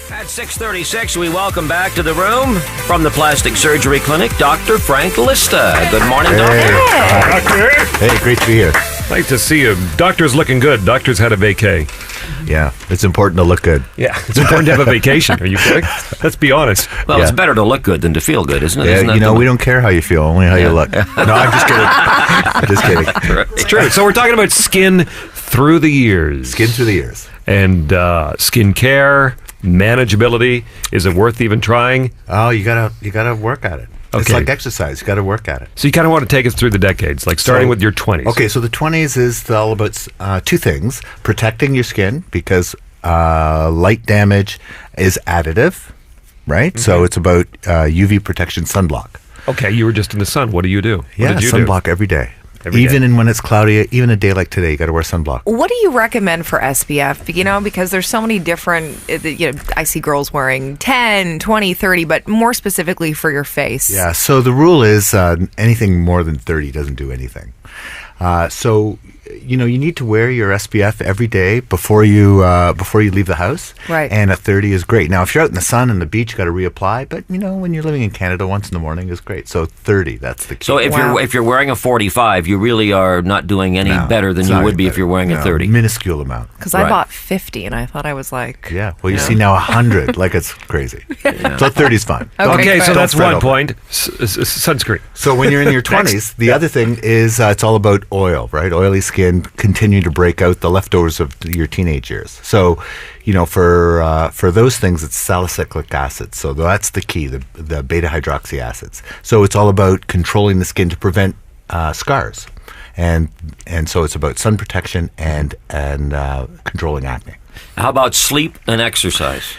At 6:36, we welcome back to the room from the Plastic Surgery Clinic, Dr. Frank Lista. Good morning, Doctor. Hey, great to be here. Nice to see you. Doctor's looking good. Doctor's had a vacay. Yeah, it's important to look good. Yeah, it's important to have a vacation. Are you kidding? Let's be honest. Well, it's better to look good than to feel good, isn't it? Yeah, we don't care how you feel, only how you look. No, I'm just kidding. Just kidding. It's true. So we're talking about skin through the years. Skin through the years. And skin care, manageability. Is it worth even trying? Oh, you gotta work at it. Okay. It's like exercise. You got to work at it. So you kind of want to take us through the decades, like starting with your 20s. Okay, so the 20s is all about two things. Protecting your skin, because light damage is additive, right? Mm-hmm. So it's about UV protection, sunblock. Okay, you were just in the sun. What do you do? Yeah, what did you sunblock every day. Even when it's cloudy, even a day like today, you got to wear sunblock. What do you recommend for SPF? Because there's so many different, I see girls wearing 10, 20, 30, but more specifically for your face. Yeah, so the rule is anything more than 30 doesn't do anything. So you need to wear your SPF every day before you leave the house. Right. And a 30 is great. Now, if you're out in the sun and the beach, you got to reapply. But when you're living in Canada, once in the morning is great. So 30, that's the key. So if you're wearing a 45, you really are not doing any better than you would be if you're wearing a 30. Minuscule amount. Because I bought 50, and I thought I was like... Yeah. Well, you see now 100, like it's crazy. Yeah. So 30 is fine. Okay, so that's one point. Sunscreen. So when you're in your 20s, the other thing is it's all about oil, right? Oily skin continue to break out the leftovers of your teenage years. So, for those things, it's salicylic acid. So that's the key, the beta hydroxy acids. So it's all about controlling the skin to prevent scars, and so it's about sun protection and controlling acne. How about sleep and exercise?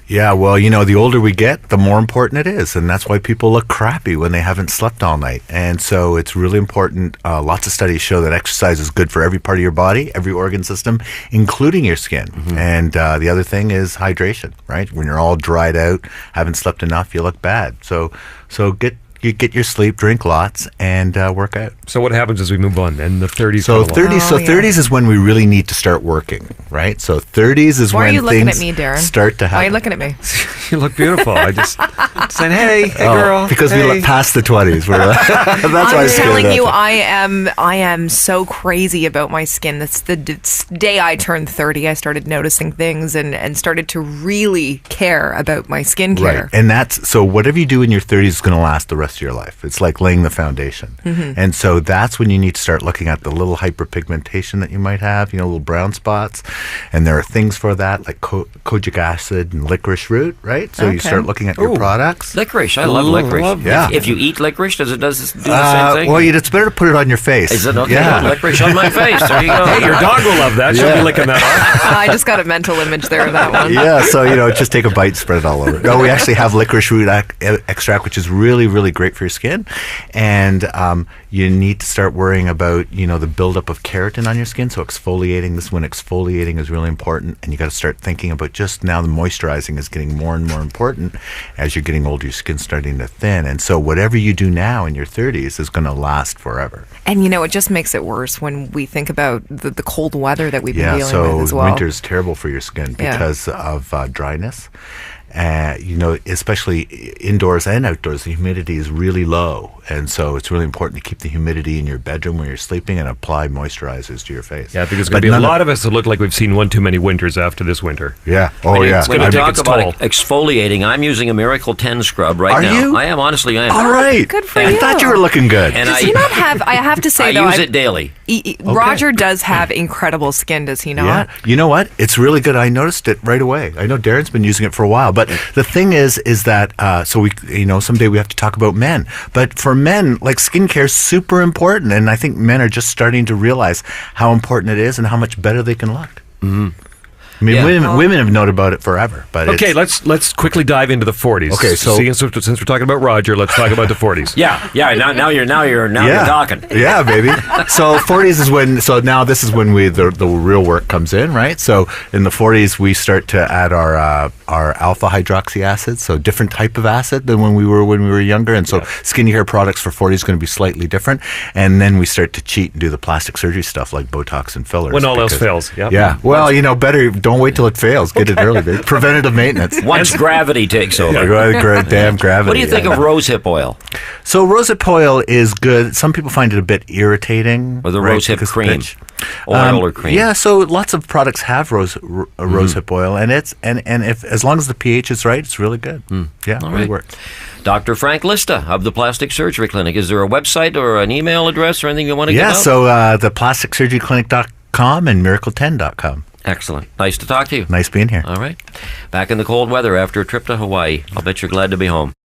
Yeah, well, the older we get, the more important it is. And that's why people look crappy when they haven't slept all night. And so it's really important. Lots of studies show that exercise is good for every part of your body, every organ system, including your skin. Mm-hmm. And the other thing is hydration, right? When you're all dried out, haven't slept enough, you look bad. So get your sleep, drink lots, and work out. So what happens as we move on? And the 30s. So 30s is when we really need to start working, right? So 30s is when things start to happen. Why are you looking at me? You look beautiful. I just saying, hey girl. Because we look past the 20s. That's why I'm telling you, I am so crazy about my skin. That's the day I turned 30. I started noticing things and started to really care about my skincare. Right. And so whatever you do in your 30s is going to last the rest of your life. It's like laying the foundation. Mm-hmm. And so that's when you need to start looking at the little hyperpigmentation that you might have, little brown spots. And there are things for that, like kojic acid and licorice root, right? So you start looking at your products. Licorice. I love licorice. Yeah. If you eat licorice, does it do the same thing? Well, it's better to put it on your face. Is it okay? Yeah. Licorice on my face. There you go. Hey, your dog will love that. She'll be licking that off. I just got a mental image there of that one. Yeah, so, just take a bite, spread it all over. No, we actually have licorice root extract, which is really, really great for your skin. And you need to start worrying about, the buildup of keratin on your skin. So exfoliating, this is when exfoliating is really important. And you got to start thinking about just now the moisturizing is getting more and more important as you're getting older, your skin's starting to thin. And so whatever you do now in your 30s is going to last forever. And, it just makes it worse when we think about the cold weather that we've been dealing with as well. Yeah, so winter's terrible for your skin because of dryness. Especially indoors and outdoors, the humidity is really low. And so it's really important to keep the humidity in your bedroom when you're sleeping and apply moisturizers to your face. Yeah, because there's going to be a lot of us that look like we've seen one too many winters after this winter. Yeah. When you talk about exfoliating, I'm using a Miracle 10 scrub right now. Are you? I am, honestly, I am. All right. Good for you. I thought you were looking good. And does he not have, I have to say, I use it daily. Roger does have incredible skin, does he not? Yeah. You know what? It's really good. I noticed it right away. I know Darren's been using it for a while. But the thing is that, so we, someday we have to talk about men. But for men, like skincare is super important. And I think men are just starting to realize how important it is and how much better they can look. Mm-hmm. I mean, women have known about it forever. But okay, let's quickly dive into the 40s. Okay, so since we're talking about Roger, let's talk about the 40s. Yeah. Now you're talking. Yeah, baby. So 40s is when. So now this is when the real work comes in, right? So in the 40s we start to add our alpha hydroxy acid, so different type of acid than when we were younger, and so skincare products for 40 is going to be slightly different. And then we start to cheat and do the plastic surgery stuff like Botox and fillers when all else fails. Yep. Yeah. Well, better. Don't wait till it fails. Get it early, babe. Preventative maintenance. Once gravity takes over. Damn gravity. What do you think of rosehip oil? So rosehip oil is good. Some people find it a bit irritating. Or the right, rosehip because cream. pitch. Oil or cream? Yeah, so lots of products have rosehip oil, and it's and if as long as the pH is right, it's really good. Yeah, All really right. works. Dr. Frank Lista of the Plastic Surgery Clinic. Is there a website or an email address or anything you want to give out? Yeah, so the plasticsurgeryclinic.com and miracle10.com. Excellent. Nice to talk to you. Nice being here. All right. Back in the cold weather after a trip to Hawaii. I'll bet you're glad to be home.